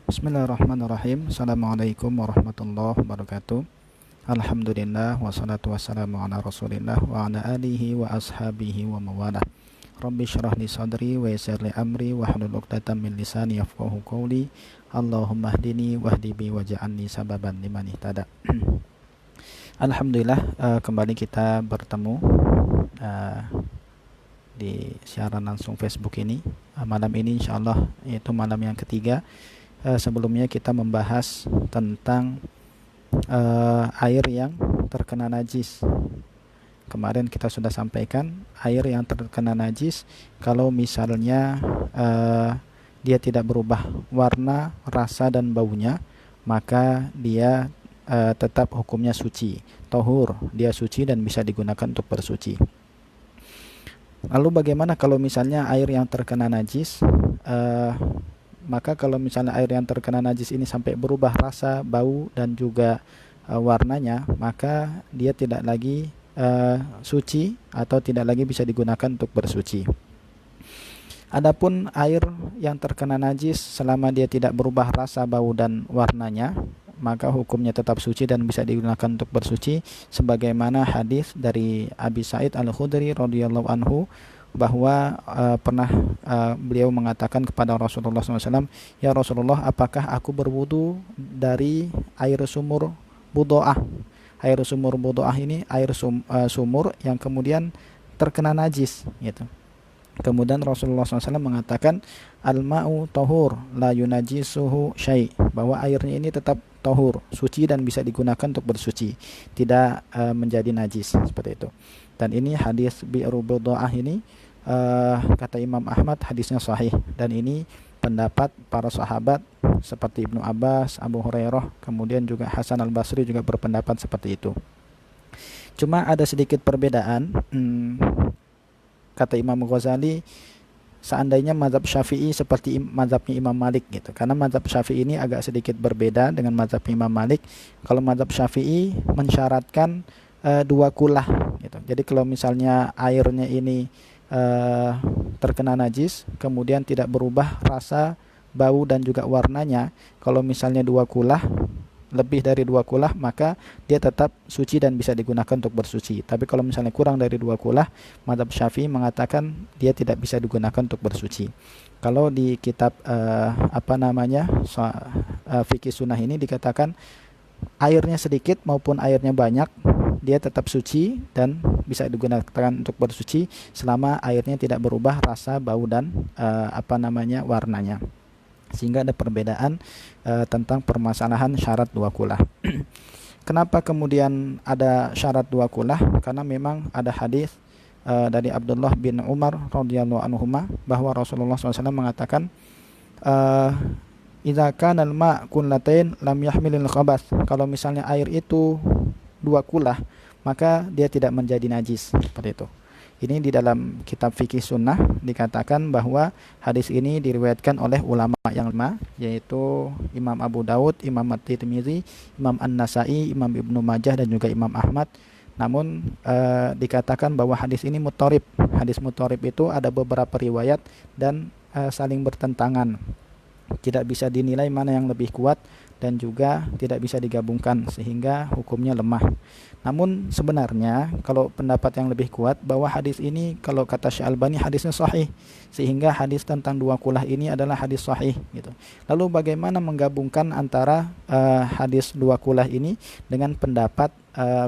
Bismillahirrahmanirrahim. Assalamualaikum warahmatullahi wabarakatuh. Alhamdulillah wassalatu wassalamu ala Rasulillah wa ala alihi wa ashabihi wa mawalah. Rabbi syrah li sadri wa yassir li amri wa hlul 'uqdatam min lisani yafqahu qawli. Allahumma hdini wahdi bi waj'alni sababan liman ihtada. Alhamdulillah, kembali kita bertemu di siaran langsung Facebook ini. Malam ini insyaallah yaitu malam yang ketiga. Sebelumnya kita membahas tentang air yang terkena najis. Kemarin kita sudah sampaikan air yang terkena najis kalau misalnya dia tidak berubah warna, rasa dan baunya, maka dia tetap hukumnya suci, tohur, dia suci dan bisa digunakan untuk bersuci. Lalu bagaimana kalau misalnya air yang terkena najis? Maka kalau misalnya air yang terkena najis ini sampai berubah rasa, bau dan juga warnanya, maka dia tidak lagi suci atau tidak lagi bisa digunakan untuk bersuci. Adapun air yang terkena najis selama dia tidak berubah rasa, bau dan warnanya, maka hukumnya tetap suci dan bisa digunakan untuk bersuci, sebagaimana hadis dari Abi Sa'id Al-Khudri radhiyallahu anhu bahwa pernah beliau mengatakan kepada Rasulullah SAW, "Ya Rasulullah, apakah aku berwudu dari air sumur Budoah?" Air sumur Budoah ini air sumur yang kemudian terkena najis, gitu. Kemudian Rasulullah SAW mengatakan, "Al-ma'u tahur, la yunajisuhu syai'," bahwa airnya ini tetap tahur, suci dan bisa digunakan untuk bersuci, tidak menjadi najis, seperti itu. Dan ini hadis Bi'ru Budoah ini kata Imam Ahmad hadisnya sahih, dan ini pendapat para sahabat seperti Ibnu Abbas, Abu Hurairah, kemudian juga Hasan Al-Basri juga berpendapat seperti itu. Cuma ada sedikit perbedaan. Kata Imam Ghazali, seandainya mazhab Syafi'i seperti mazhabnya Imam Malik, gitu. Karena mazhab Syafi'i ini agak sedikit berbeda dengan mazhab Imam Malik. Kalau mazhab Syafi'i mensyaratkan dua kulah, gitu. Jadi kalau misalnya airnya ini terkena najis, kemudian tidak berubah rasa, bau dan juga warnanya, kalau misalnya dua kulah, lebih dari dua kulah, maka dia tetap suci dan bisa digunakan untuk bersuci. Tapi kalau misalnya kurang dari dua kulah, mazhab Syafi'i mengatakan dia tidak bisa digunakan untuk bersuci. Kalau di kitab fikih sunnah ini dikatakan airnya sedikit maupun airnya banyak, dia tetap suci dan bisa digunakan untuk bersuci selama airnya tidak berubah rasa, bau dan warnanya. Sehingga ada perbedaan tentang permasalahan syarat dua kulah. Kenapa kemudian ada syarat dua kulah? Karena memang ada hadis dari Abdullah bin Umar radhiyallahu anhuma bahwa Rasulullah SAW mengatakan, "Idza kana al-ma' kullatain lam yahmilil khabath." Kalau misalnya air itu dua kulah, maka dia tidak menjadi najis, seperti itu. Ini di dalam kitab fikih sunnah dikatakan bahwa hadis ini diriwayatkan oleh ulama yang lima, yaitu Imam Abu Daud, Imam At-Tirmidzi, Imam An-Nasai, Imam Ibnu Majah dan juga Imam Ahmad. Namun dikatakan bahwa hadis ini muttarib. Hadis muttarib itu ada beberapa riwayat dan saling bertentangan. Tidak bisa dinilai mana yang lebih kuat dan juga tidak bisa digabungkan, sehingga hukumnya lemah. Namun sebenarnya kalau pendapat yang lebih kuat bahwa hadis ini, kalau kata Syekh Albani, hadisnya sahih, sehingga hadis tentang dua kulah ini adalah hadis sahih, gitu. Lalu bagaimana menggabungkan antara hadis dua kulah ini dengan pendapat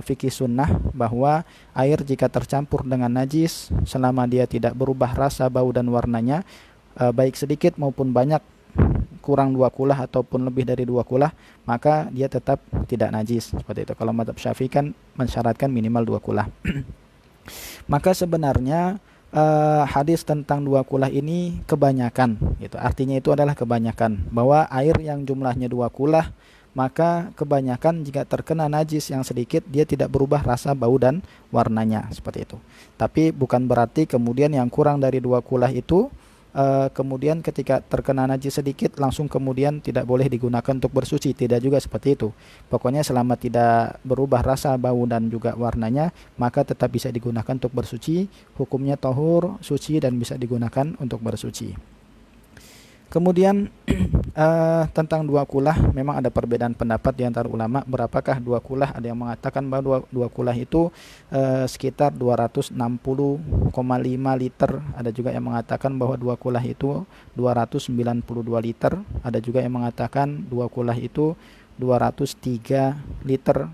fikih sunnah bahwa air jika tercampur dengan najis selama dia tidak berubah rasa, bau dan warnanya, baik sedikit maupun banyak, kurang dua kulah ataupun lebih dari dua kulah, maka dia tetap tidak najis, seperti itu. Kalau mazhab Syafi'i kan mensyaratkan minimal dua kulah. Maka sebenarnya hadis tentang dua kulah ini kebanyakan, gitu. Artinya itu adalah kebanyakan, bahwa air yang jumlahnya dua kulah, maka kebanyakan jika terkena najis yang sedikit, dia tidak berubah rasa, bau dan warnanya, seperti itu. Tapi bukan berarti kemudian yang kurang dari dua kulah itu kemudian ketika terkena najis sedikit langsung kemudian tidak boleh digunakan untuk bersuci. Tidak juga seperti itu. Pokoknya selama tidak berubah rasa, bau dan juga warnanya, maka tetap bisa digunakan untuk bersuci. Hukumnya tahur, suci dan bisa digunakan untuk bersuci. Kemudian tentang dua kulah memang ada perbedaan pendapat di antara ulama berapakah dua kulah. Ada yang mengatakan bahwa dua kulah itu sekitar 260,5 liter. Ada juga yang mengatakan bahwa dua kulah itu 292 liter. Ada juga yang mengatakan dua kulah itu 203 liter.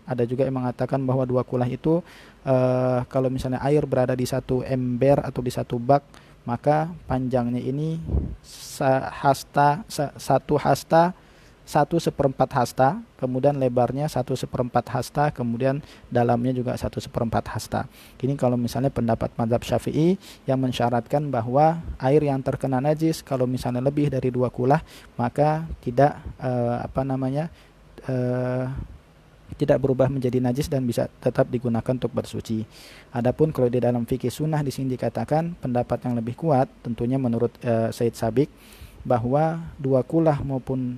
Ada juga yang mengatakan bahwa dua kulah itu kalau misalnya air berada di satu ember atau di satu bak, maka panjangnya ini satu hasta, 1/4 hasta, kemudian lebarnya 1/4 hasta, kemudian dalamnya juga 1/4 hasta. Ini kalau misalnya pendapat mazhab Syafi'i yang mensyaratkan bahwa air yang terkena najis kalau misalnya lebih dari dua kulah maka tidak tidak berubah menjadi najis dan bisa tetap digunakan untuk bersuci. Adapun kalau di dalam fikih sunnah di sini dikatakan pendapat yang lebih kuat tentunya menurut Said Sabiq bahwa dua kulah maupun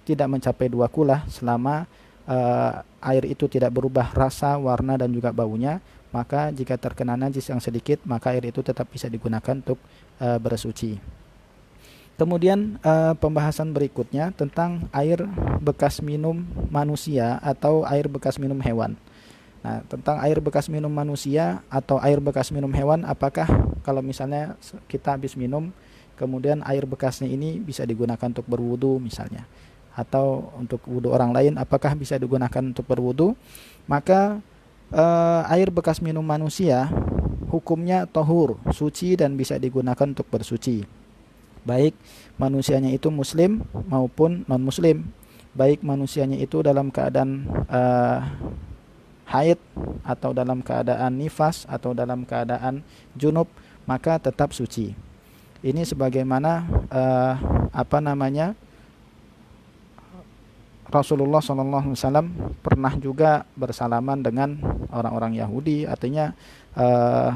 tidak mencapai dua kulah selama air itu tidak berubah rasa, warna dan juga baunya, maka jika terkena najis yang sedikit maka air itu tetap bisa digunakan untuk bersuci. Kemudian pembahasan berikutnya tentang air bekas minum manusia atau air bekas minum hewan. Nah, tentang air bekas minum manusia atau air bekas minum hewan, apakah kalau misalnya kita habis minum, kemudian air bekasnya ini bisa digunakan untuk berwudu misalnya, atau untuk wudu orang lain, apakah bisa digunakan untuk berwudu? Maka air bekas minum manusia hukumnya tahur, suci dan bisa digunakan untuk bersuci. Baik manusianya itu muslim maupun non muslim, baik manusianya itu dalam keadaan haid atau dalam keadaan nifas atau dalam keadaan junub, maka tetap suci. Ini sebagaimana Rasulullah SAW pernah juga bersalaman dengan orang-orang Yahudi. Artinya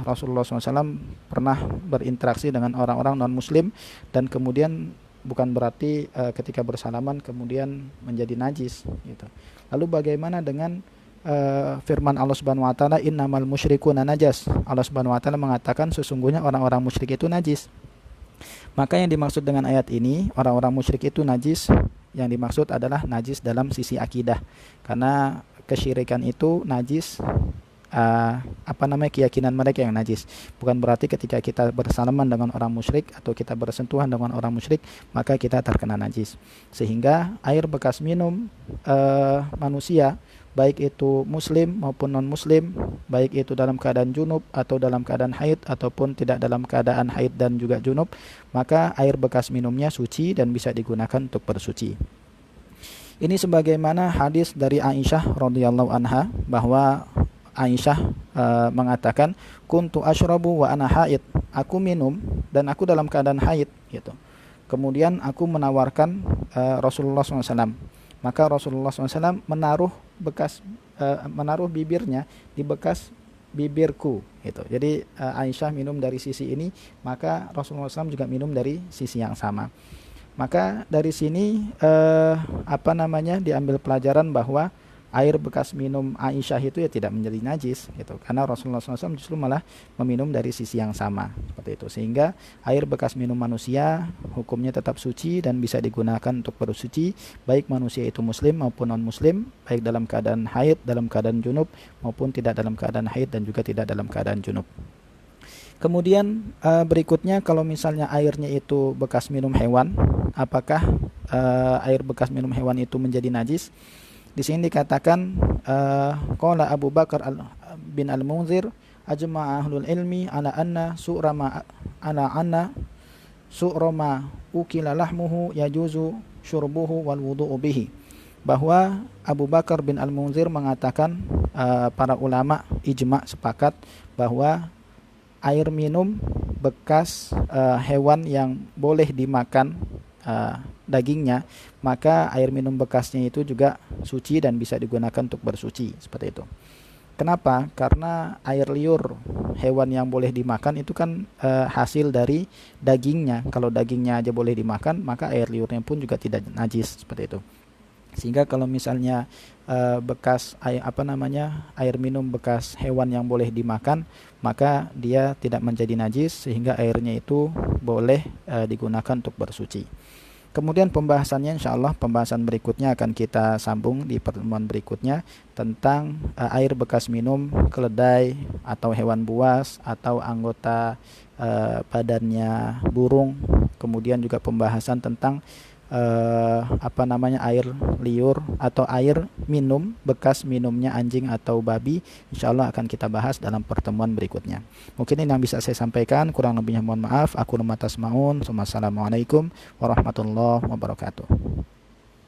Rasulullah SAW pernah berinteraksi dengan orang-orang non-muslim, dan kemudian bukan berarti ketika bersalaman kemudian menjadi najis gitu. Lalu bagaimana dengan firman Allah Subhanahu wa taala, innamal musyrikuna najas. Allah Subhanahu wa taala mengatakan sesungguhnya orang-orang musyrik itu najis. Maka yang dimaksud dengan ayat ini, orang-orang musyrik itu najis, yang dimaksud adalah najis dalam sisi akidah. Karena kesyirikan itu najis, keyakinan mereka yang najis. Bukan berarti ketika kita bersalaman dengan orang musyrik atau kita bersentuhan dengan orang musyrik maka kita terkena najis. Sehingga air bekas minum manusia, baik itu muslim maupun non muslim, baik itu dalam keadaan junub atau dalam keadaan haid ataupun tidak dalam keadaan haid dan juga junub, maka air bekas minumnya suci dan bisa digunakan untuk bersuci. Ini sebagaimana hadis dari Aisyah radhiyallahu anha, bahwa Aisyah mengatakan, kuntu asyrabu wa ana haid, aku minum dan aku dalam keadaan haid gitu. Kemudian aku menawarkan Rasulullah SAW, maka Rasulullah SAW menaruh bibirnya di bekas bibirku gitu. Jadi Aisyah minum dari sisi ini, maka Rasulullah SAW juga minum dari sisi yang sama. Maka dari sini diambil pelajaran bahwa air bekas minum Aisyah itu ya tidak menjadi najis gitu, karena Rasulullah SAW justru malah meminum dari sisi yang sama seperti itu. Sehingga air bekas minum manusia hukumnya tetap suci dan bisa digunakan untuk bersuci, baik manusia itu muslim maupun non muslim, baik dalam keadaan haid, dalam keadaan junub maupun tidak dalam keadaan haid dan juga tidak dalam keadaan junub. Kemudian berikutnya, kalau misalnya airnya itu bekas minum hewan, apakah air bekas minum hewan itu menjadi najis? Di sini dikatakan qala Abu Bakar bin Al-Munzir ajma'a ahlul ilmi ala anna su'rama ukila lahmuhu yajuzu syurbuhu wal wudu'u bihi. Bahwa Abu Bakar bin Al-Munzir mengatakan para ulama ijma' sepakat bahwa air minum bekas hewan yang boleh dimakan dagingnya, maka air minum bekasnya itu juga suci dan bisa digunakan untuk bersuci seperti itu. Kenapa? Karena air liur hewan yang boleh dimakan itu kan hasil dari dagingnya. Kalau dagingnya aja boleh dimakan, maka air liurnya pun juga tidak najis seperti itu. Sehingga kalau misalnya air minum bekas hewan yang boleh dimakan, maka dia tidak menjadi najis sehingga airnya itu boleh digunakan untuk bersuci. Kemudian pembahasannya insya Allah pembahasan berikutnya akan kita sambung di pertemuan berikutnya tentang air bekas minum keledai atau hewan buas atau anggota badannya burung. Kemudian juga pembahasan tentang air liur atau air minum bekas minumnya anjing atau babi. Insya Allah akan kita bahas dalam pertemuan berikutnya. Mungkin ini yang bisa saya sampaikan, kurang lebihnya mohon maaf. Aku numatas maun. Wassalamualaikum warahmatullahi wabarakatuh.